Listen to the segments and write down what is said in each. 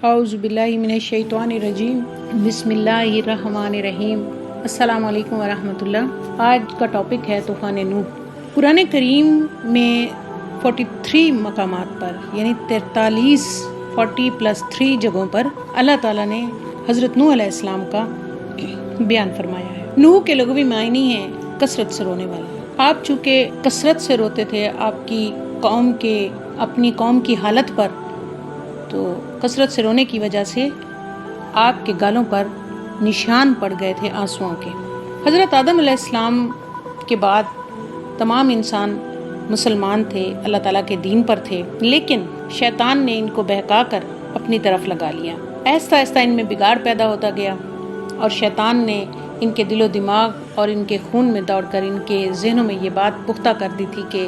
اعوذ باللہ من الشیطان الرجیم بسم اللہ الرحمن الرحیم السلام علیکم ورحمۃ اللہ۔ آج کا ٹاپک ہے طوفان نوح۔ قرآن کریم میں 43 مقامات پر یعنی 40+3 جگہوں پر اللہ تعالیٰ نے حضرت نوح علیہ السلام کا بیان فرمایا ہے۔ نوح کے لغوی معنی ہیں کثرت سے رونے والا۔ آپ چونکہ کثرت سے روتے تھے اپنی قوم کی حالت پر، تو کثرت سے رونے کی وجہ سے آپ کے گالوں پر نشان پڑ گئے تھے آنسوؤں کے۔ حضرت آدم علیہ السلام کے بعد تمام انسان مسلمان تھے، اللہ تعالیٰ کے دین پر تھے، لیکن شیطان نے ان کو بہکا کر اپنی طرف لگا لیا۔ آہستہ آہستہ ان میں بگاڑ پیدا ہوتا گیا اور شیطان نے ان کے دل و دماغ اور ان کے خون میں دوڑ کر ان کے ذہنوں میں یہ بات پختہ کر دی تھی کہ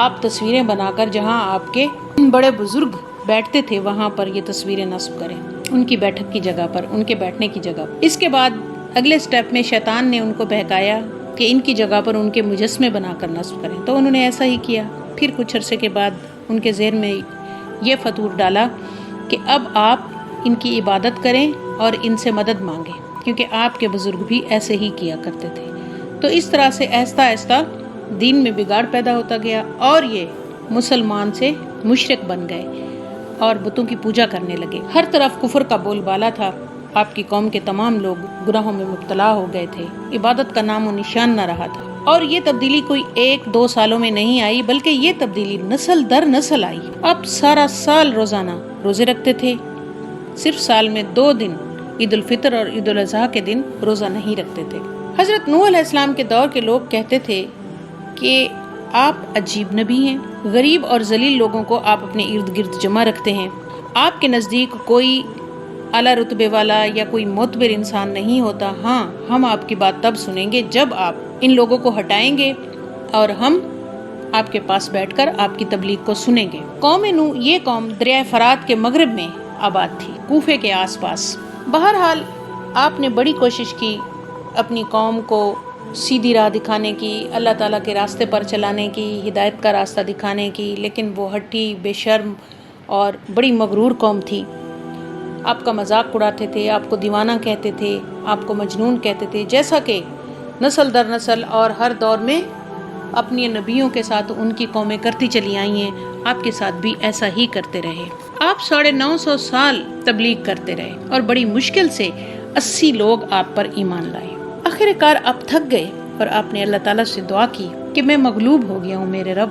آپ تصویریں بنا کر جہاں آپ کے بڑے بزرگ بیٹھتے تھے وہاں پر یہ تصویریں نصب کریں، ان کی بیٹھک کی جگہ پر، ان کے بیٹھنے کی جگہ پر۔ اس کے بعد اگلے سٹیپ میں شیطان نے ان کو بہکایا کہ ان کی جگہ پر ان کے مجسمے بنا کر نصب کریں، تو انہوں نے ایسا ہی کیا۔ پھر کچھ عرصے کے بعد ان کے ذہن میں یہ فطور ڈالا کہ اب آپ ان کی عبادت کریں اور ان سے مدد مانگیں، کیونکہ آپ کے بزرگ بھی ایسے ہی کیا کرتے تھے۔ تو اس طرح سے آہستہ آہستہ دین میں بگاڑ پیدا ہوتا گیا اور یہ مسلمان سے مشرک بن گئے اور بتوں کی پوجا کرنے لگے۔ ہر طرف کفر کا بول بالا تھا، آپ کی قوم کے تمام لوگ گناہوں میں مبتلا ہو گئے تھے، عبادت کا نام و نشان نہ رہا تھا۔ اور یہ تبدیلی کوئی 1-2 سالوں میں نہیں آئی، بلکہ یہ تبدیلی نسل در نسل آئی۔ اب سارا سال روزانہ روزے رکھتے تھے، صرف سال میں 2 دن عید الفطر اور عید الاضحیٰ کے دن روزہ نہیں رکھتے تھے۔ حضرت نوح علیہ السلام کے دور کے لوگ کہتے تھے کہ آپ عجیب نبی ہیں، غریب اور ذلیل لوگوں کو آپ اپنے ارد گرد جمع رکھتے ہیں، آپ کے نزدیک کوئی اعلیٰ رتبے والا یا کوئی معتبر انسان نہیں ہوتا۔ ہاں، ہم آپ کی بات تب سنیں گے جب آپ ان لوگوں کو ہٹائیں گے اور ہم آپ کے پاس بیٹھ کر آپ کی تبلیغ کو سنیں گے۔ قوم نوح یہ قوم دریائے فرات کے مغرب میں آباد تھی، کوفے کے آس پاس۔ بہرحال آپ نے بڑی کوشش کی اپنی قوم کو سیدھی راہ دکھانے کی، اللہ تعالیٰ کے راستے پر چلانے کی، ہدایت کا راستہ دکھانے کی، لیکن وہ ہٹی، بے شرم اور بڑی مغرور قوم تھی۔ آپ کا مذاق اڑاتے تھے، آپ کو دیوانہ کہتے تھے، آپ کو مجنون کہتے تھے، جیسا کہ نسل در نسل اور ہر دور میں اپنی نبیوں کے ساتھ ان کی قومیں کرتی چلی آئی ہیں، آپ کے ساتھ بھی ایسا ہی کرتے رہے۔ آپ 950 سال تبلیغ کرتے رہے اور بڑی مشکل سے 80 لوگ آپ پر ایمان لائے۔ آخر کار آپ تھک گئے اور آپ نے اللہ تعالیٰ سے دعا کی کہ میں مغلوب ہو گیا ہوں میرے رب،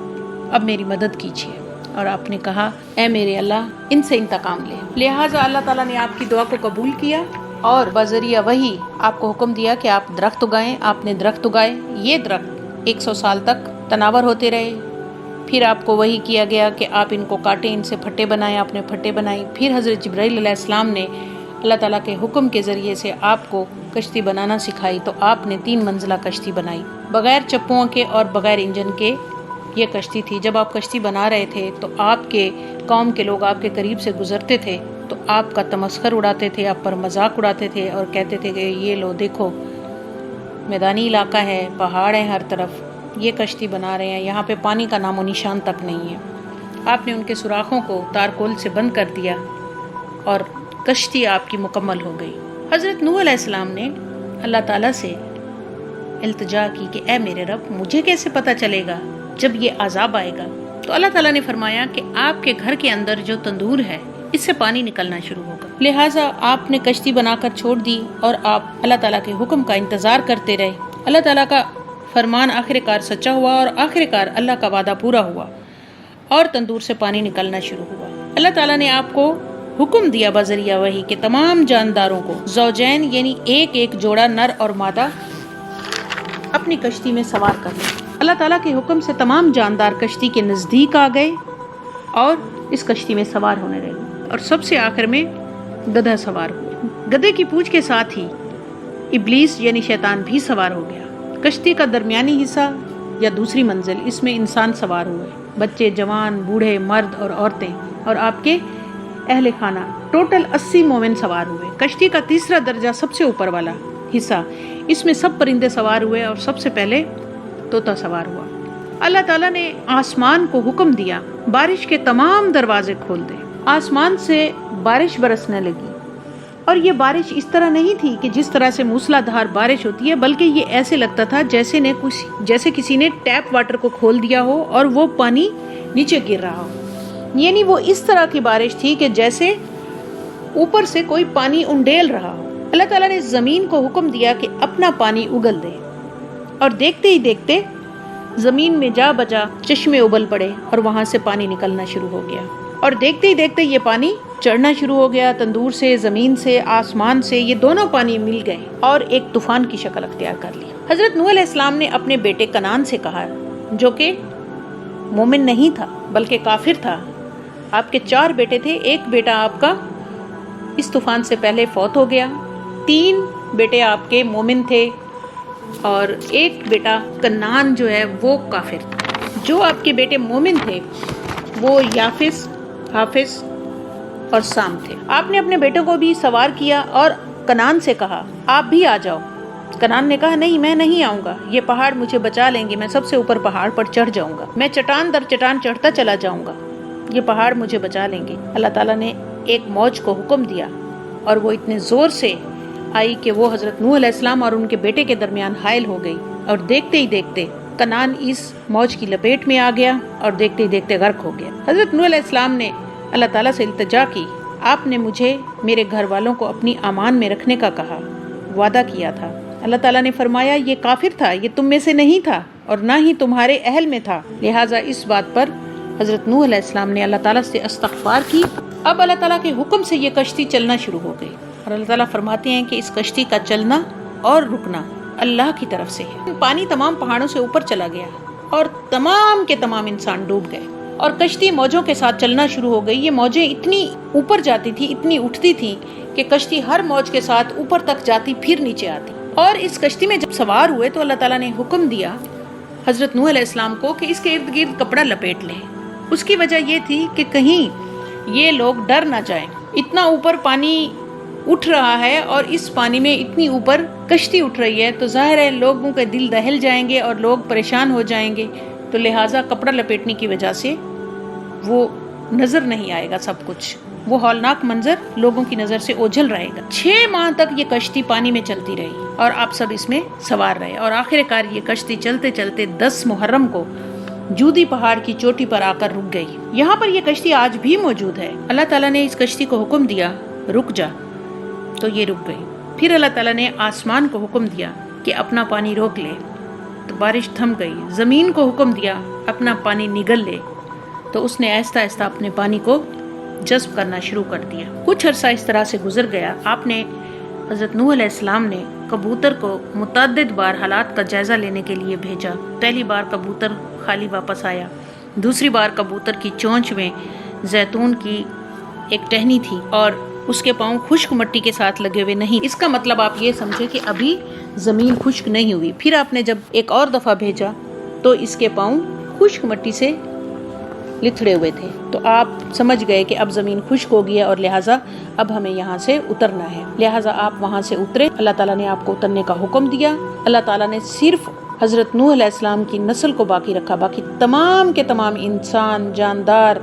اب میری مدد کیجیے۔ اور آپ نے کہا اے میرے اللہ، ان سے انتقام لے۔ لہٰذا اللہ تعالیٰ نے آپ کی دعا کو قبول کیا اور بذریعہ وحی آپ کو حکم دیا کہ آپ درخت اگائیں۔ آپ نے درخت اگائے، یہ درخت 100 سال تک تناور ہوتے رہے۔ پھر آپ کو وحی کیا گیا کہ آپ ان کو کاٹیں، ان سے پھٹے بنائیں، آپ نے پھٹے بنائی۔ پھر حضرت جبرائیل علیہ السلام نے اللہ تعالیٰ کے حکم کے ذریعے سے آپ کو کشتی بنانا سکھائی، تو آپ نے 3 منزلہ کشتی بنائی، بغیر چپوں کے اور بغیر انجن کے یہ کشتی تھی۔ جب آپ کشتی بنا رہے تھے تو آپ کے قوم کے لوگ آپ کے قریب سے گزرتے تھے تو آپ کا تمسخر اڑاتے تھے، آپ پر مذاق اڑاتے تھے اور کہتے تھے کہ یہ لو دیکھو، میدانی علاقہ ہے، پہاڑ ہیں ہر طرف، یہ کشتی بنا رہے ہیں، یہاں پہ پانی کا نام و نشان تک نہیں ہے۔ آپ نے ان کے سوراخوں کو تارکول سے بند کر دیا اور کشتی آپ کی مکمل ہو گئی۔ حضرت نوح علیہ السلام نے اللہ تعالیٰ سے التجا کی کہ اے میرے رب، مجھے کیسے پتہ چلے گا جب یہ عذاب آئے گا؟ تو اللہ تعالیٰ نے فرمایا کہ آپ کے گھر کے اندر جو تندور ہے اس سے پانی نکلنا شروع ہوگا۔ لہٰذا آپ نے کشتی بنا کر چھوڑ دی اور آپ اللہ تعالیٰ کے حکم کا انتظار کرتے رہے۔ اللہ تعالیٰ کا فرمان آخر کار سچا ہوا اور آخر کار اللہ کا وعدہ پورا ہوا اور تندور سے پانی نکلنا شروع ہوا۔ اللہ تعالیٰ نے آپ کو حکم دیا بذریعہ وحی کہ تمام جانداروں کو زوجین یعنی ایک جوڑا نر اور مادہ اپنی کشتی میں سوار کر لیں۔ اللہ تعالیٰ کے حکم سے تمام جاندار کشتی کے نزدیک آ گئے اور اس کشتی میں سوار ہونے لگے، اور سب سے آخر میں گدھا سوار ہوئے۔ گدھے کی پونچھ کے ساتھ ہی ابلیس یعنی شیطان بھی سوار ہو گیا۔ کشتی کا درمیانی حصہ یا دوسری منزل، اس میں انسان سوار ہوئے، بچے، جوان، بوڑھے، مرد اور عورتیں اور آپ کے اہل خانہ، ٹوٹل 80 مومن سوار ہوئے۔ کشتی کا تیسرا درجہ سب سے اوپر والا حصہ، اس میں سب پرندے سوار ہوئے اور سب سے پہلے طوطا سوار ہوا۔ اللہ تعالیٰ نے آسمان کو حکم دیا بارش کے تمام دروازے کھول دے۔ آسمان سے بارش برسنے لگی، اور یہ بارش اس طرح نہیں تھی کہ جس طرح سے موسلا دھار بارش ہوتی ہے، بلکہ یہ ایسے لگتا تھا جیسے کسی نے ٹیپ واٹر کو کھول دیا ہو اور وہ پانی نیچے گر رہا ہو۔ یعنی وہ اس طرح کی بارش تھی کہ جیسے اوپر سے کوئی پانی انڈیل رہا ہو۔ اللہ تعالیٰ نے زمین کو حکم دیا کہ اپنا پانی اگل دے، اور دیکھتے ہی دیکھتے زمین میں جا بجا چشمے ابل پڑے اور وہاں سے پانی نکلنا شروع ہو گیا، اور دیکھتے ہی دیکھتے یہ پانی چڑھنا شروع ہو گیا، تندور سے، زمین سے، آسمان سے، یہ دونوں پانی مل گئے اور ایک طوفان کی شکل اختیار کر لی۔ حضرت نوح علیہ السلام نے اپنے بیٹے کنعان سے کہا، جو کہ مومن نہیں تھا بلکہ کافر تھا۔ آپ کے 4 بیٹے تھے، ایک بیٹا آپ کا اس طوفان سے پہلے فوت ہو گیا، 3 بیٹے آپ کے مومن تھے، اور ایک بیٹا کنعان جو ہے وہ کافر تھا۔ جو آپ کے بیٹے مومن تھے وہ یافس، حافظ اور سام تھے۔ آپ نے اپنے بیٹوں کو بھی سوار کیا اور کنعان سے کہا، آپ بھی آ جاؤ۔ کنعان نے کہا، نہیں، میں نہیں آؤں گا، یہ پہاڑ مجھے بچا لیں گے، میں سب سے اوپر پہاڑ پر چڑھ جاؤں گا، میں چٹان در چٹان چڑھتا چلا جاؤں گا، یہ پہاڑ مجھے بچا لیں گے۔ اللہ تعالیٰ نے ایک موج کو حکم دیا، اور وہ اتنے زور سے آئی کہ وہ حضرت نوح علیہ السلام اور ان کے بیٹے کے درمیان حائل ہو گئی، اور دیکھتے ہی دیکھتے کنعان اس موج کی لپیٹ میں آ گیا، اور دیکھتے ہی دیکھتے غرق ہو گیا۔ حضرت نوح علیہ السلام نے اللہ تعالیٰ سے التجا کی، آپ نے مجھے میرے گھر والوں کو اپنی امان میں رکھنے کا کہا، وعدہ کیا تھا۔ اللہ تعالیٰ نے فرمایا، یہ کافر تھا، یہ تم میں سے نہیں تھا اور نہ ہی تمہارے اہل میں تھا، لہٰذا اس بات پر حضرت نوح علیہ السلام نے اللہ تعالیٰ سے استغفار کی۔ اب اللہ تعالیٰ کے حکم سے یہ کشتی چلنا شروع ہو گئی، اور اللہ تعالیٰ فرماتے ہیں کہ اس کشتی کا چلنا اور رکنا اللہ کی طرف سے ہے۔ پانی تمام پہاڑوں سے اوپر چلا گیا اور تمام کے تمام انسان ڈوب گئے، اور کشتی موجوں کے ساتھ چلنا شروع ہو گئی۔ یہ موجیں اتنی اوپر جاتی تھی، اتنی اٹھتی تھی کہ کشتی ہر موج کے ساتھ اوپر تک جاتی پھر نیچے آتی۔ اور اس کشتی میں جب سوار ہوئے تو اللہ تعالیٰ نے حکم دیا حضرت نوح علیہ السلام کو کہ اس کے ارد گرد کپڑا لپیٹ لیں۔ اس کی وجہ یہ تھی کہ کہیں یہ لوگ ڈر نہ جائیں، اتنا اوپر پانی اٹھ رہا ہے اور اس پانی میں اتنی اوپر کشتی اٹھ رہی ہے، تو ظاہر ہے لوگوں کے دل دہل جائیں گے اور لوگ پریشان ہو جائیں گے، تو لہٰذا کپڑا لپیٹنے کی وجہ سے وہ نظر نہیں آئے گا، سب کچھ وہ ہولناک منظر لوگوں کی نظر سے اوجھل رہے گا۔ 6 ماہ تک یہ کشتی پانی میں چلتی رہی اور آپ سب اس میں سوار رہے، اور آخر کار یہ کشتی چلتے چلتے 10 محرم کو جودی پہاڑ کی چوٹی پر آ کر رک گئی۔ یہاں پر یہ کشتی آج بھی موجود ہے۔ اللہ تعالیٰ نے اس کشتی کو حکم دیا، رک جا، تو یہ رک گئی۔ پھر اللہ تعالیٰ نے آسمان کو حکم دیا کہ اپنا پانی روک لے، تو بارش تھم گئی۔ زمین کو حکم دیا اپنا پانی نگل لے، تو اس نے آہستہ آہستہ اپنے پانی کو جذب کرنا شروع کر دیا۔ کچھ عرصہ اس طرح سے گزر گیا۔ آپ نے حضرت نوح علیہ السلام نے کبوتر کو متعدد بار حالات کا جائزہ لینے کے لیے بھیجا۔ پہلی بار کبوتر خالی واپس آیا، دوسری بار کبوتر کی چونچ میں زیتون کی ایک ٹہنی تھی اور اس کے پاؤں خشک مٹی کے ساتھ لگے ہوئے نہیں۔ اس کا مطلب آپ یہ سمجھے کہ ابھی زمین خشک نہیں ہوئی۔ پھر آپ نے جب ایک اور دفعہ بھیجا تو اس کے پاؤں خشک مٹی سے لتھڑے ہوئے تھے، تو آپ سمجھ گئے کہ اب زمین خشک ہو گئی ہے اور لہٰذا اب ہمیں یہاں سے اترنا ہے، لہٰذا آپ وہاں سے اترے۔ اللہ تعالیٰ نے آپ کو اترنے کا حکم دیا۔ اللہ تعالیٰ نے صرف حضرت نوح علیہ السلام کی نسل کو باقی رکھا، باقی تمام کے تمام انسان، جاندار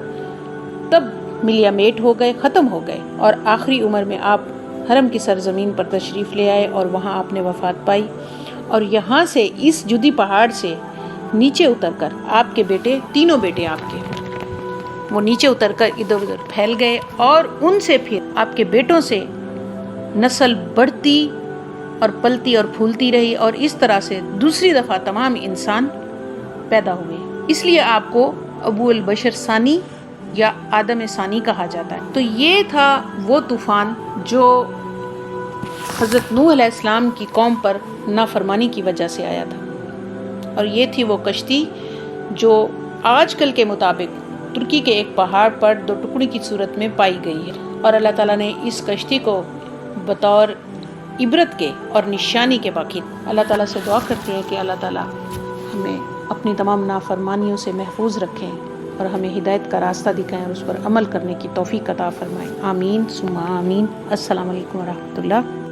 تب ملیا میٹ ہو گئے، ختم ہو گئے، اور آخری عمر میں آپ حرم کی سرزمین پر تشریف لے آئے اور وہاں آپ نے وفات پائی، اور یہاں سے اس جودی پہاڑ سے نیچے اتر کر آپ کے بیٹے، تینوں بیٹے آپ کے، وہ نیچے اتر کر ادھر ادھر پھیل گئے، اور ان سے پھر آپ کے بیٹوں سے نسل بڑھتی اور پلتی اور پھولتی رہی، اور اس طرح سے دوسری دفعہ تمام انسان پیدا ہوئے۔ اس لیے آپ کو ابو البشر ثانی یا آدم ثانی کہا جاتا ہے۔ تو یہ تھا وہ طوفان جو حضرت نوح علیہ السلام کی قوم پر نافرمانی کی وجہ سے آیا تھا، اور یہ تھی وہ کشتی جو آج کل کے مطابق ترکی کے ایک پہاڑ پر 2 ٹکڑی کی صورت میں پائی گئی ہے، اور اللہ تعالیٰ نے اس کشتی کو بطور عبرت کے اور نشانی کے باقی۔ اللہ تعالیٰ سے دعا کرتے ہیں کہ اللہ تعالیٰ ہمیں اپنی تمام نافرمانیوں سے محفوظ رکھیں اور ہمیں ہدایت کا راستہ دکھائیں اور اس پر عمل کرنے کی توفیق عطا فرمائیں۔ آمین ثم آمین۔ السلام علیکم ورحمۃ اللہ۔